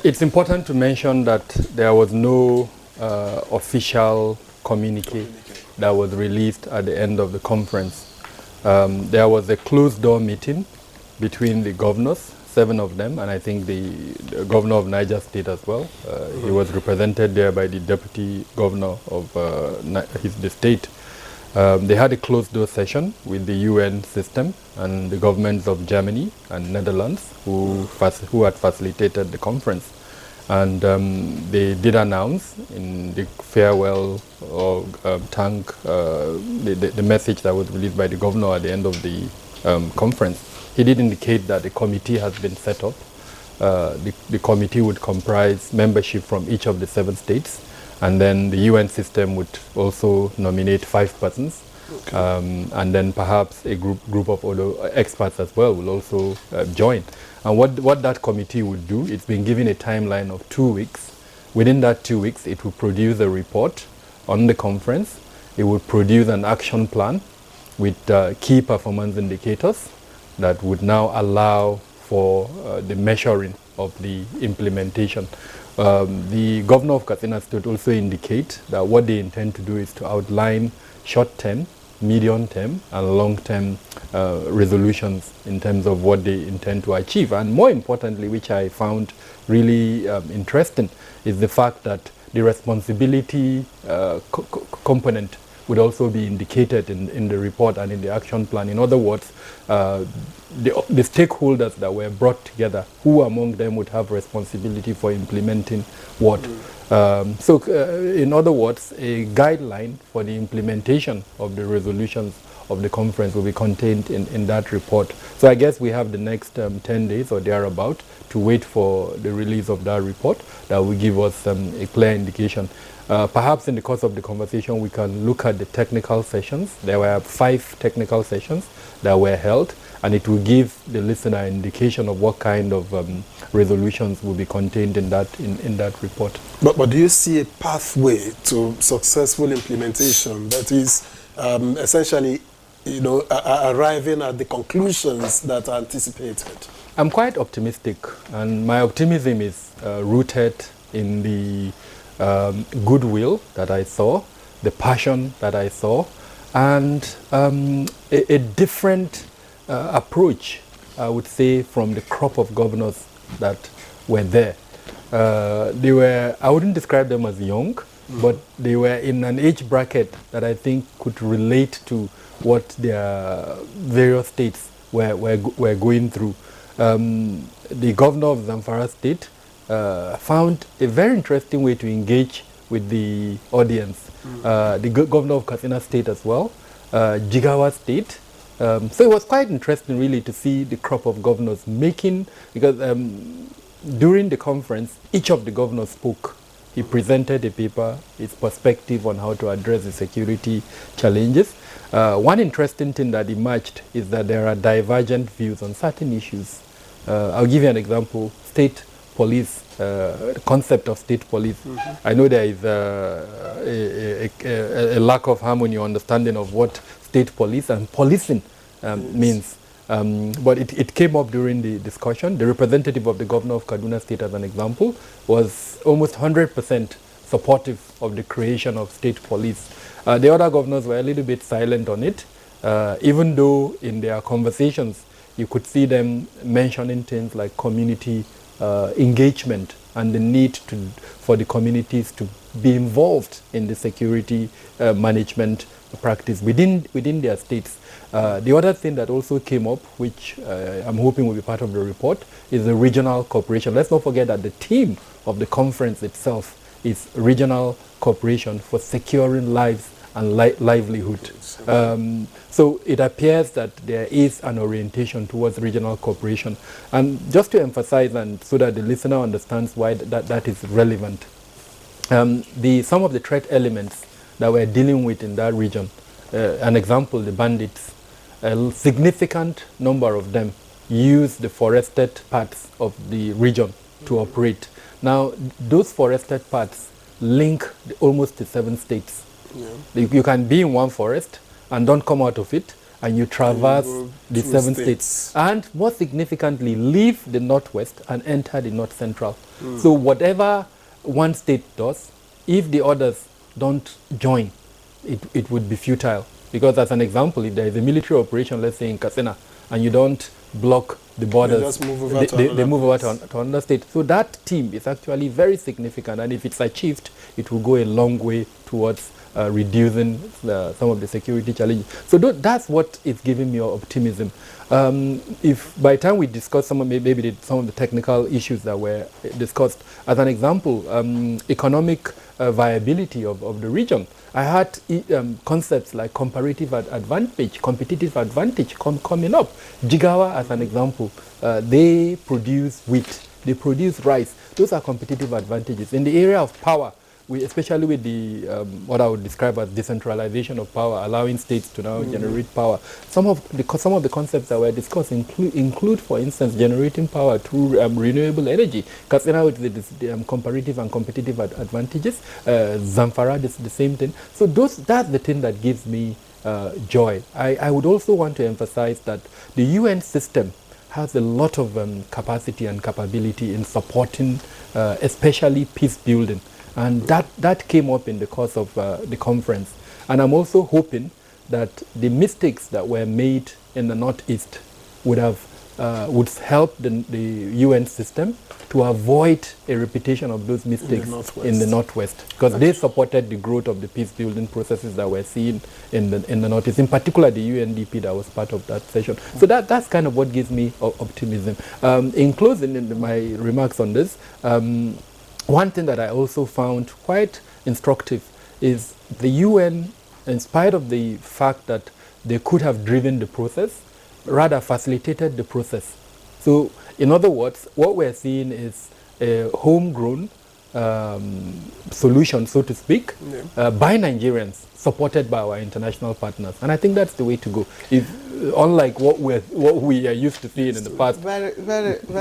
It's important to mention that there was no official communique that was released at the end of the conference. There was a closed-door meeting between the governors, 7 of them, and I think the governor of Niger State as well. He was represented there by the deputy governor of the state. They had a closed-door session with the UN system and the governments of Germany and Netherlands who had facilitated the conference. And they did announce in the farewell or the message that was released by the governor at the end of the conference. He did indicate that the committee has been set up. The committee would comprise membership from each of the 7 states, and then the UN system would also nominate 5 persons. Okay. And then perhaps a group of other experts as well will also join. And what that committee would do, it's been given a timeline of 2 weeks. Within that 2 weeks, it will produce a report on the conference. It will produce an action plan with key performance indicators that would now allow for the measuring of the implementation. The governor of Katsina State also indicate that what they intend to do is to outline short-term, medium-term, and long-term resolutions in terms of what they intend to achieve. And more importantly, which I found really interesting, is the fact that the responsibility component would also be indicated in the report and in the action plan. In other words, the stakeholders that were brought together, who among them would have responsibility for implementing what. In other words, a guideline for the implementation of the resolutions of the conference will be contained in that report. So I guess we have the next 10 days or thereabout to wait for the release of that report that will give us a clear indication. Perhaps in the course of the conversation we can look at the technical sessions. There were 5 technical sessions that were held, and it will give the listener an indication of what kind of resolutions will be contained in that report. But do you see a pathway to successful implementation that is essentially, arriving at the conclusions that are anticipated? I'm quite optimistic, and my optimism is rooted in the goodwill that I saw, the passion that I saw, and a different approach, I would say, from the crop of governors that were there. I wouldn't describe them as young, but they were in an age bracket that I think could relate to what their various states were going through. The governor of Zamfara State found a very interesting way to engage with the audience. The governor of Katsina State as well, Jigawa State. So it was quite interesting really to see the crop of governors making, because during the conference, each of the governors spoke. He presented a paper, his perspective on how to address the security challenges. One interesting thing that emerged is that there are divergent views on certain issues. I'll give you an example. State police, the concept of state police. I know there is a lack of harmony or understanding of what state police and policing means. But it came up during the discussion. The representative of the governor of Kaduna State, as an example, was almost 100% supportive of the creation of state police. The other governors were a little bit silent on it, even though in their conversations you could see them mentioning things like community engagement and the need for the communities to be involved in the security management practice within their states. The other thing that also came up, which I'm hoping will be part of the report, is the regional cooperation. Let's not forget that the theme of the conference itself is regional cooperation for securing lives and livelihood. So it appears that there is an orientation towards regional cooperation. And just to emphasize, and so that the listener understands why that is relevant, some of the threat elements that we're dealing with in that region, an example, the bandits, a significant number of them use the forested parts of the region to operate. Now, those forested parts link almost the 7 states. Yeah. You can be in one forest and don't come out of it, and you traverse go the through 7 states. states. And more significantly, leave the northwest and enter the north central. So whatever one state does, if the others don't join, it would be futile. Because as an example, if there is a military operation, let's say in Katsina, and you don't block the borders, They just move over to they another move over place. to another state. So that team is actually very significant, and if it's achieved, it will go a long way towards reducing some of the security challenges. So that's what is giving me optimism. If by the time we discuss some of some of the technical issues that were discussed, as an example, economic viability of the region, I had concepts like comparative advantage, competitive advantage coming up. Jigawa, as an example, they produce wheat, they produce rice. Those are competitive advantages. In the area of power, especially with the what I would describe as decentralization of power, allowing states to now generate power. Some of the concepts that were discussed include, for instance, generating power through renewable energy. Katsina with the comparative and competitive advantages. Zamfara, the same thing. So that's the thing that gives me joy. I would also want to emphasize that the UN system has a lot of capacity and capability in supporting, especially peace building. And that came up in the course of the conference. And I'm also hoping that the mistakes that were made in the Northeast would help the UN system to avoid a repetition of those mistakes in the Northwest. Because they supported the growth of the peace-building processes that we're seeing in the Northeast, in particular the UNDP that was part of that session. So that's kind of what gives me optimism. In closing, in my remarks on this, one thing that I also found quite instructive is the UN, in spite of the fact that they could have driven the process, rather facilitated the process. So, in other words, what we're seeing is a homegrown solution, so to speak, by Nigerians, supported by our international partners. And I think that's the way to go. Unlike what we are used to seeing in the past. Very, very, very